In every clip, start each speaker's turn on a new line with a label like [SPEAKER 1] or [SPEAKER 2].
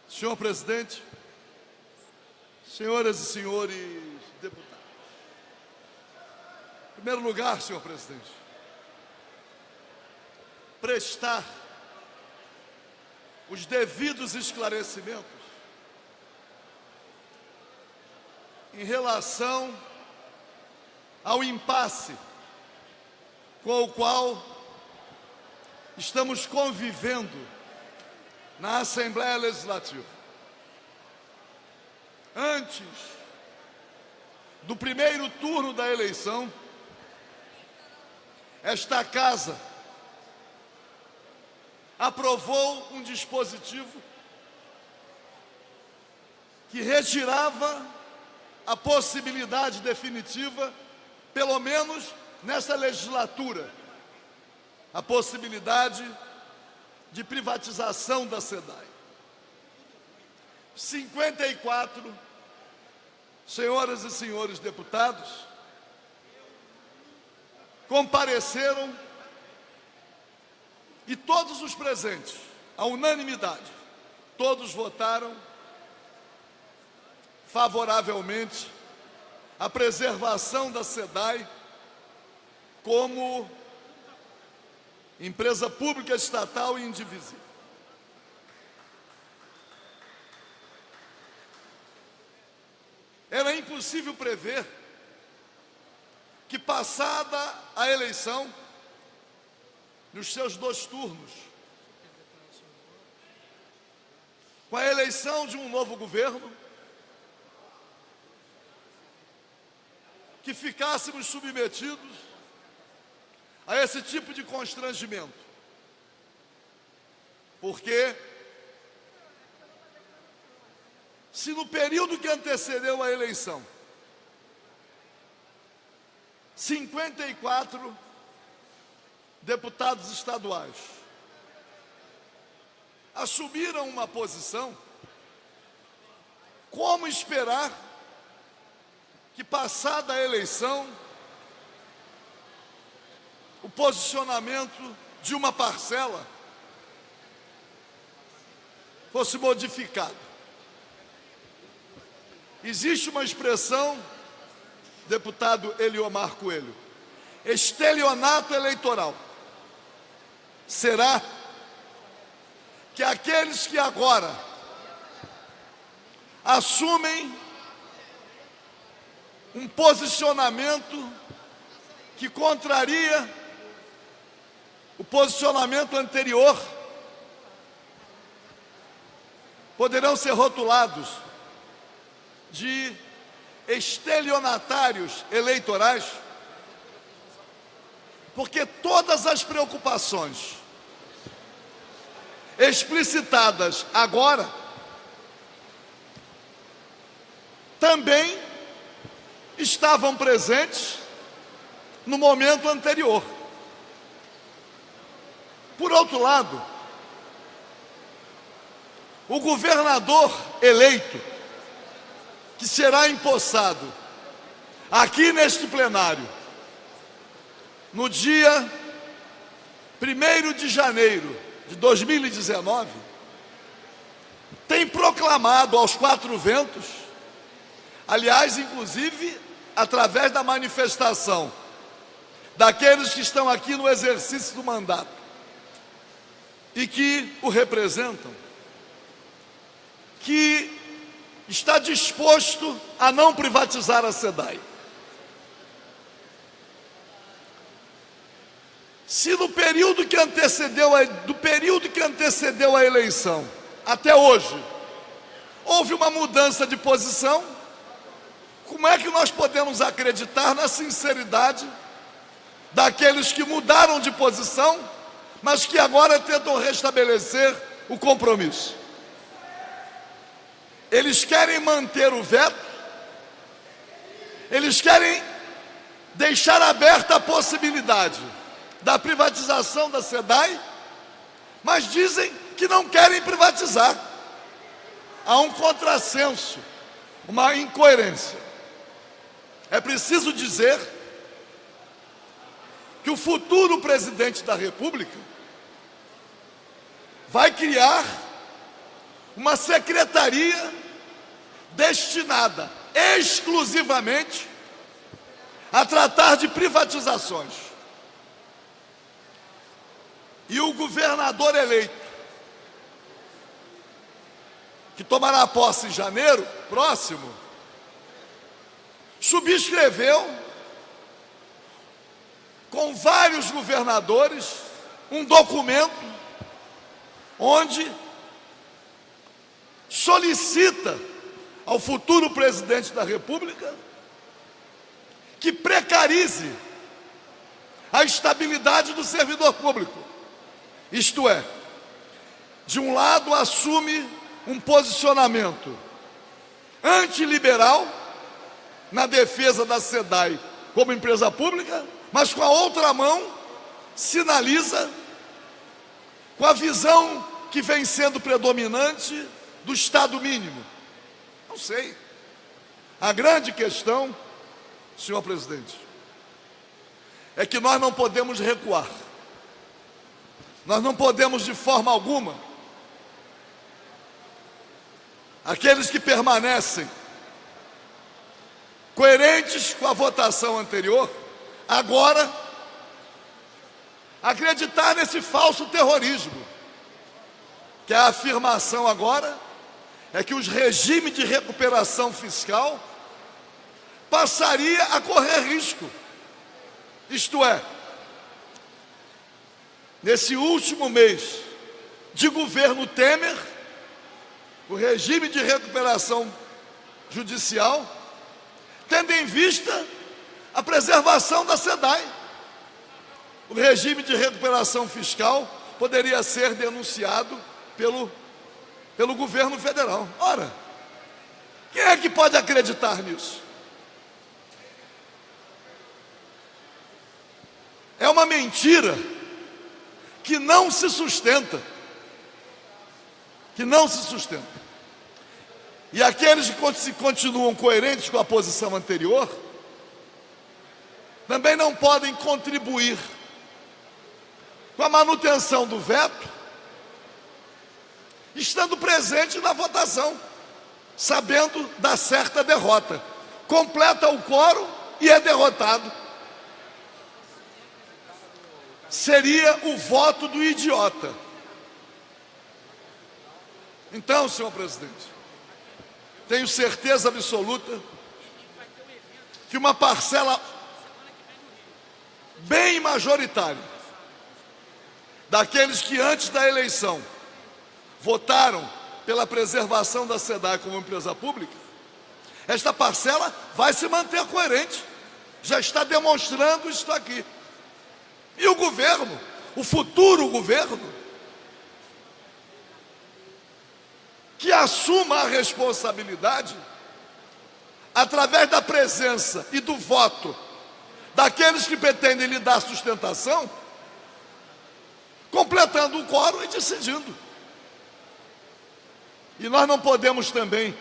[SPEAKER 1] Senhor presidente, senhoras e senhores deputados. Em primeiro lugar, senhor presidente, prestar os devidos esclarecimentos em relação ao impasse com o qual estamos convivendo na Assembleia Legislativa. Antes do primeiro turno da eleição, esta Casa aprovou um dispositivo que retirava a possibilidade definitiva, pelo menos nessa legislatura, a possibilidade de privatização da SEDAI. 54 senhoras e senhores deputados compareceram e todos os presentes, à unanimidade, todos votaram favoravelmente à preservação da SEDAI como empresa pública estatal e indivisível. Era impossível prever que, passada a eleição, nos seus 2 turnos, com a eleição de um novo governo, que ficássemos submetidos a esse tipo de constrangimento. Porque, se no período que antecedeu a eleição, 54 deputados estaduais assumiram uma posição, como esperar que, passada a eleição, o posicionamento de uma parcela fosse modificado? Existe uma expressão, deputado Eliomar Coelho, estelionato eleitoral. Será que aqueles que agora assumem um posicionamento que contraria o posicionamento anterior poderão ser rotulados de estelionatários eleitorais? Porque todas as preocupações explicitadas agora também estavam presentes no momento anterior. Por outro lado, o governador eleito, que será empossado aqui neste plenário, no dia 1º de janeiro de 2019, tem proclamado aos 4 ventos, aliás, inclusive, através da manifestação daqueles que estão aqui no exercício do mandato e que o representam, que está disposto a não privatizar a SEDAI. Se do período que antecedeu a eleição até hoje houve uma mudança de posição, como é que nós podemos acreditar na sinceridade daqueles que mudaram de posição, mas que agora tentam restabelecer o compromisso? Eles querem manter o veto, eles querem deixar aberta a possibilidade da privatização da SEDAI, mas dizem que não querem privatizar. Há um contrassenso, uma incoerência. É preciso dizer que o futuro presidente da República vai criar uma secretaria destinada exclusivamente a tratar de privatizações. E o governador eleito, que tomará posse em janeiro próximo, subscreveu com vários governadores um documento onde solicita ao futuro presidente da República que precarize a estabilidade do servidor público. Isto é, de um lado assume um posicionamento antiliberal na defesa da SEDAI como empresa pública, mas com a outra mão sinaliza com a visão que vem sendo predominante do Estado mínimo. Não sei. A grande questão, senhor presidente, é que nós não podemos recuar. Nós não podemos de forma alguma. Aqueles que permanecem coerentes com a votação anterior, agora acreditar nesse falso terrorismo, que a afirmação agora é que os regimes de recuperação fiscal passaria a correr risco. Isto é, nesse último mês de governo Temer, o regime de recuperação judicial, tendo em vista a preservação da SEDAI, o regime de recuperação fiscal poderia ser denunciado pelo governo federal. Ora, quem é que pode acreditar nisso? É uma mentira que não se sustenta. Que não se sustenta. E aqueles que continuam coerentes com a posição anterior também não podem contribuir com a manutenção do veto, estando presente na votação, sabendo da certa derrota. Completa o quórum e é derrotado. Seria o voto do idiota. Então, senhor presidente, tenho certeza absoluta que uma parcela bem majoritária daqueles que antes da eleição votaram pela preservação da SEDAI como empresa pública, esta parcela vai se manter coerente, já está demonstrando isso aqui. E o governo, o futuro governo, que assuma a responsabilidade através da presença e do voto daqueles que pretendem lhe dar sustentação, completando o quórum e decidindo. E nós não podemos também,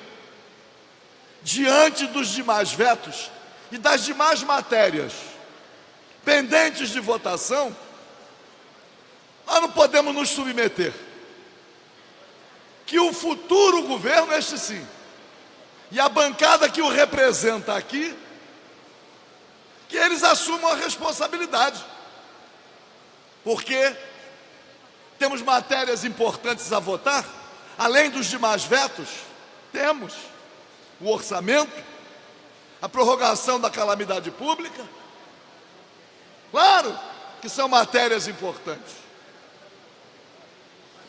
[SPEAKER 1] diante dos demais vetos e das demais matérias pendentes de votação, nós não podemos nos submeter. Que o futuro governo, este sim, e a bancada que o representa aqui, que eles assumam a responsabilidade. Porque temos matérias importantes a votar, além dos demais vetos, temos o orçamento, a prorrogação da calamidade pública. Claro que são matérias importantes.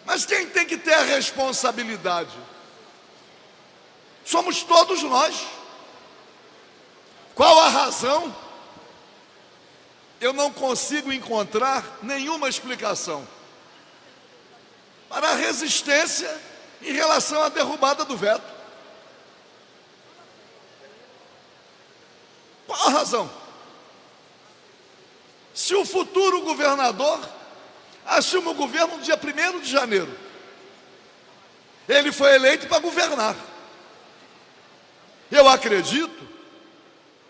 [SPEAKER 1] Mas quem tem que ter a responsabilidade? Somos todos nós. Qual a razão? Eu não consigo encontrar nenhuma explicação para a resistência em relação à derrubada do veto. Qual a razão? Se o futuro governador assume o governo no dia 1º de janeiro, ele foi eleito para governar. Eu acredito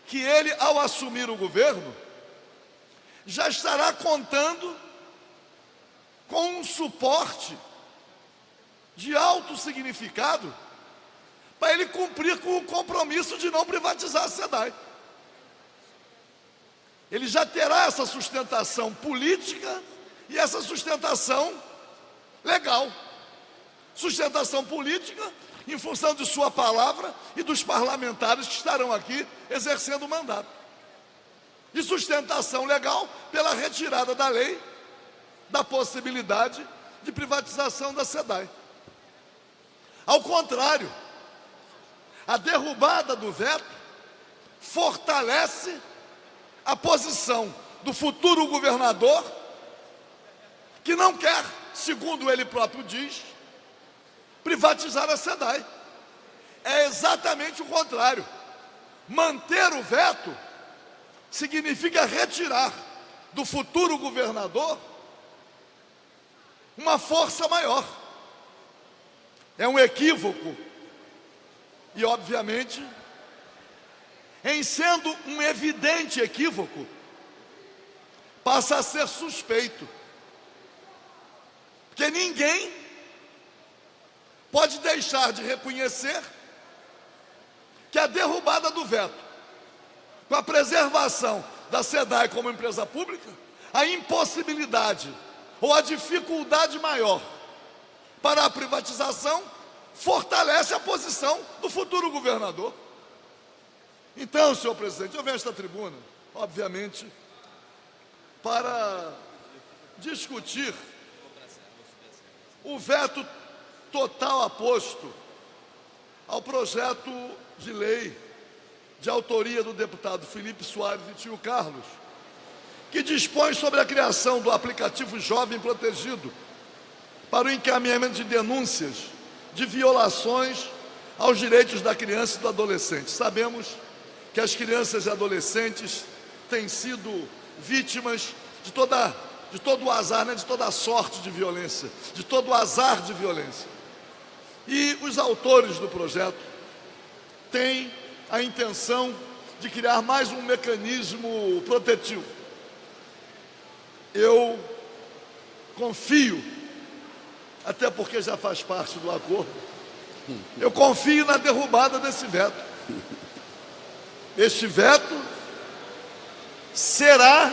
[SPEAKER 1] que ele, ao assumir o governo, já estará contando com um suporte de alto significado para ele cumprir com o compromisso de não privatizar a SEDAI. Ele já terá essa sustentação política e essa sustentação legal. Sustentação política em função de sua palavra e dos parlamentares que estarão aqui exercendo o mandato. E sustentação legal pela retirada da lei da possibilidade de privatização da SEDAI. Ao contrário, a derrubada do veto fortalece a posição do futuro governador, que não quer, segundo ele próprio diz, privatizar a SEDAI. É exatamente o contrário. Manter o veto significa retirar do futuro governador uma força maior. É um equívoco. E, obviamente, em sendo um evidente equívoco, passa a ser suspeito. Porque ninguém pode deixar de reconhecer que a derrubada do veto, com a preservação da SEDAI como empresa pública, a impossibilidade ou a dificuldade maior para a privatização fortalece a posição do futuro governador. Então, senhor presidente, eu venho a esta tribuna, obviamente, para discutir o veto total aposto ao projeto de lei de autoria do deputado Felipe Soares e tio Carlos, que dispõe sobre a criação do aplicativo Jovem Protegido para o encaminhamento de denúncias de violações aos direitos da criança e do adolescente. Sabemos que as crianças e adolescentes têm sido vítimas de todo o azar, de toda a sorte de violência, de todo o azar de violência. E os autores do projeto têm a intenção de criar mais um mecanismo protetivo. Eu confio, até porque já faz parte do acordo, eu confio na derrubada desse veto. Este veto será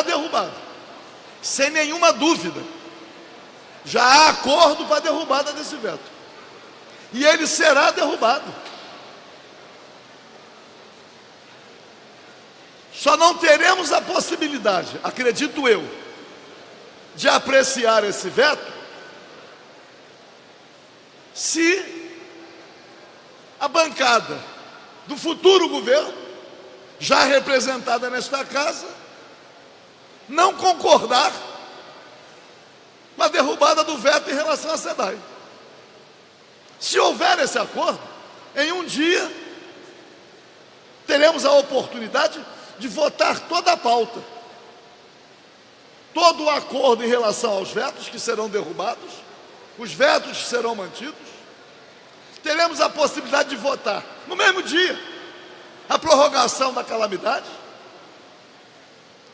[SPEAKER 1] derrubado, sem nenhuma dúvida. Já há acordo para a derrubada desse veto. E ele será derrubado. Só não teremos a possibilidade, acredito eu, de apreciar esse veto se a bancada do futuro governo, já representada nesta casa, não concordar com a derrubada do veto em relação à SEDAI. Se houver esse acordo, em um dia teremos a oportunidade de votar toda a pauta, todo o acordo em relação aos vetos que serão derrubados, os vetos que serão mantidos. Teremos a possibilidade de votar no mesmo dia a prorrogação da calamidade.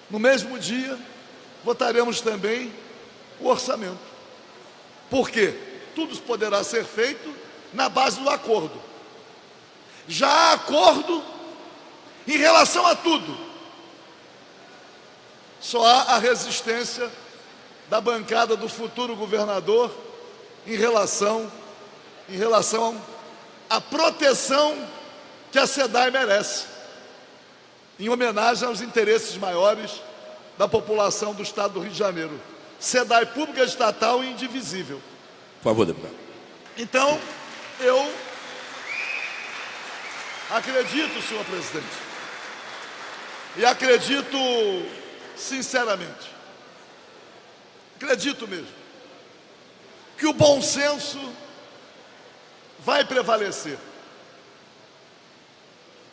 [SPEAKER 1] No mesmo dia votaremos também o orçamento. Por quê? Tudo poderá ser feito na base do acordo. Já há acordo em relação a tudo. Só há a resistência da bancada do futuro governador em relação à proteção que a SEDAI merece, em homenagem aos interesses maiores da população do estado do Rio de Janeiro. SEDAI pública, estatal e indivisível.
[SPEAKER 2] Por favor, deputado.
[SPEAKER 1] Então, eu acredito, senhor presidente, e acredito sinceramente, acredito mesmo, que o bom senso vai prevalecer,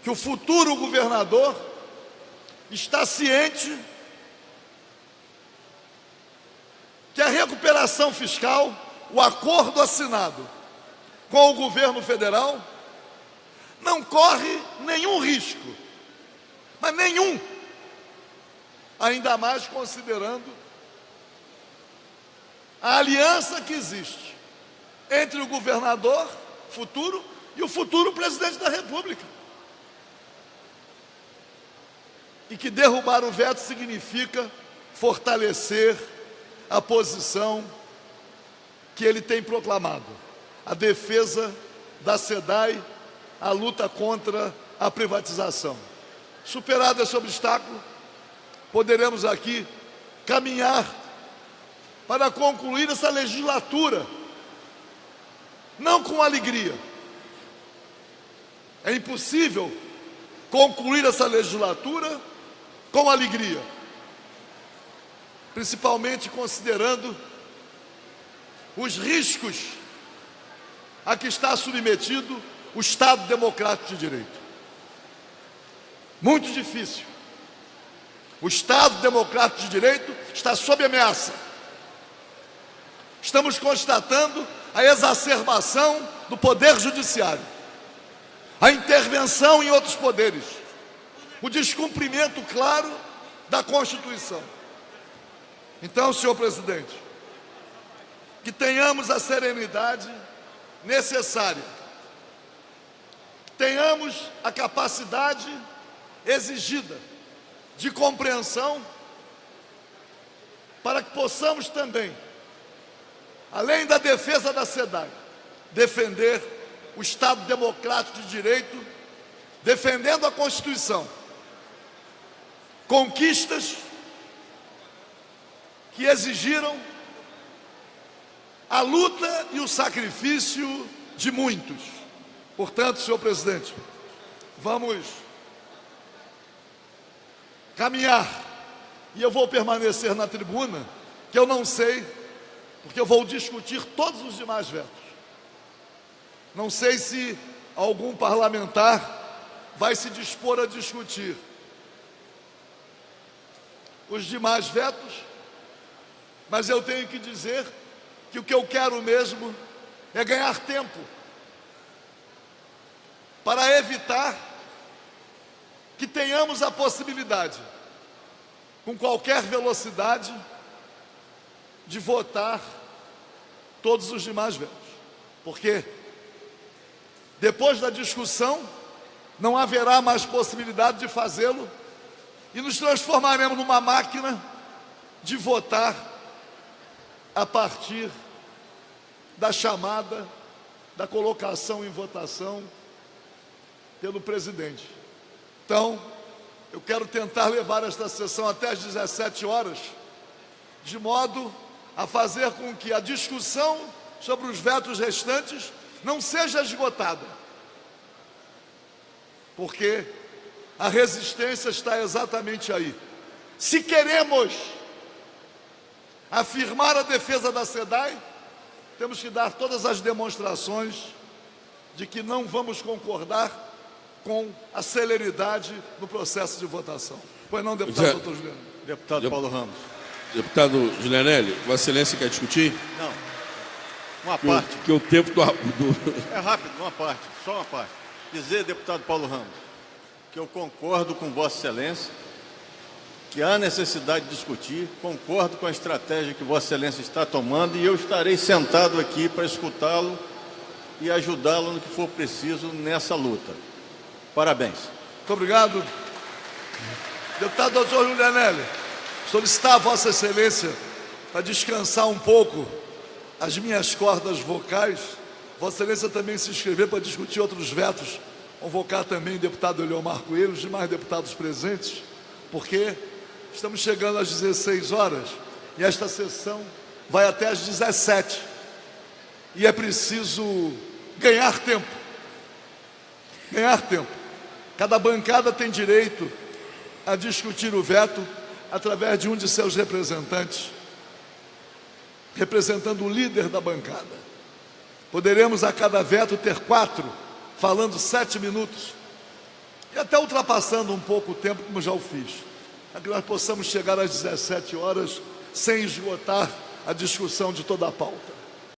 [SPEAKER 1] que o futuro governador está ciente que a recuperação fiscal, o acordo assinado com o governo federal, não corre nenhum risco, mas nenhum, ainda mais considerando a aliança que existe entre o governador futuro e o futuro presidente da República. E que derrubar o veto significa fortalecer a posição que ele tem proclamado, a defesa da SEDAI, a luta contra a privatização. Superado esse obstáculo, poderemos aqui caminhar para concluir essa legislatura, não com alegria. É impossível concluir essa legislatura com alegria, principalmente considerando os riscos a que está submetido o Estado Democrático de Direito. Muito difícil. O Estado Democrático de Direito está sob ameaça. Estamos constatando a exacerbação do Poder Judiciário, a intervenção em outros poderes, o descumprimento claro da Constituição. Então, senhor presidente, que tenhamos a serenidade necessária, que tenhamos a capacidade exigida de compreensão para que possamos também, além da defesa da SEDAI, defender o Estado Democrático de Direito, defendendo a Constituição, conquistas que exigiram a luta e o sacrifício de muitos. Portanto, senhor presidente, vamos caminhar, e eu vou permanecer na tribuna, que eu não sei, porque eu vou discutir todos os demais vetos. Não sei se algum parlamentar vai se dispor a discutir os demais vetos, mas eu tenho que dizer que o que eu quero mesmo é ganhar tempo para evitar que tenhamos a possibilidade, com qualquer velocidade, de votar todos os demais vetos. Porque depois da discussão não haverá mais possibilidade de fazê-lo e nos transformaremos numa máquina de votar a partir da chamada, da colocação em votação pelo presidente. Então, eu quero tentar levar esta sessão até às 17 horas, de modo a fazer com que a discussão sobre os vetos restantes não seja esgotada, porque a resistência está exatamente aí. Se queremos afirmar a defesa da SEDAI, temos que dar todas as demonstrações de que não vamos concordar com a celeridade no processo de votação. Pois não, deputado doutor Juliano?
[SPEAKER 2] Deputado Paulo Ramos.
[SPEAKER 3] Deputado Julianelli, Vossa Excelência quer discutir?
[SPEAKER 2] Não. Uma parte.
[SPEAKER 3] Que o tempo do...
[SPEAKER 2] É rápido, uma parte, só uma parte. Dizer, deputado Paulo Ramos, que eu concordo com Vossa Excelência, que há necessidade de discutir, concordo com a estratégia que Vossa Excelência está tomando e eu estarei sentado aqui para escutá-lo e ajudá-lo no que for preciso nessa luta. Parabéns.
[SPEAKER 1] Muito obrigado. Deputado doutor Julianelli, solicitar a Vossa Excelência para descansar um pouco as minhas cordas vocais. Vossa Excelência também se inscrever para discutir outros vetos. Convocar também o deputado Eliomar Coelho, os demais deputados presentes, porque estamos chegando às 16 horas e esta sessão vai até às 17. E é preciso ganhar tempo. Ganhar tempo. Cada bancada tem direito a discutir o veto através de um de seus representantes, representando o líder da bancada. Poderemos a cada veto ter 4, falando 7 minutos, e até ultrapassando um pouco o tempo, como já o fiz, para que nós possamos chegar às 17 horas sem esgotar a discussão de toda a pauta.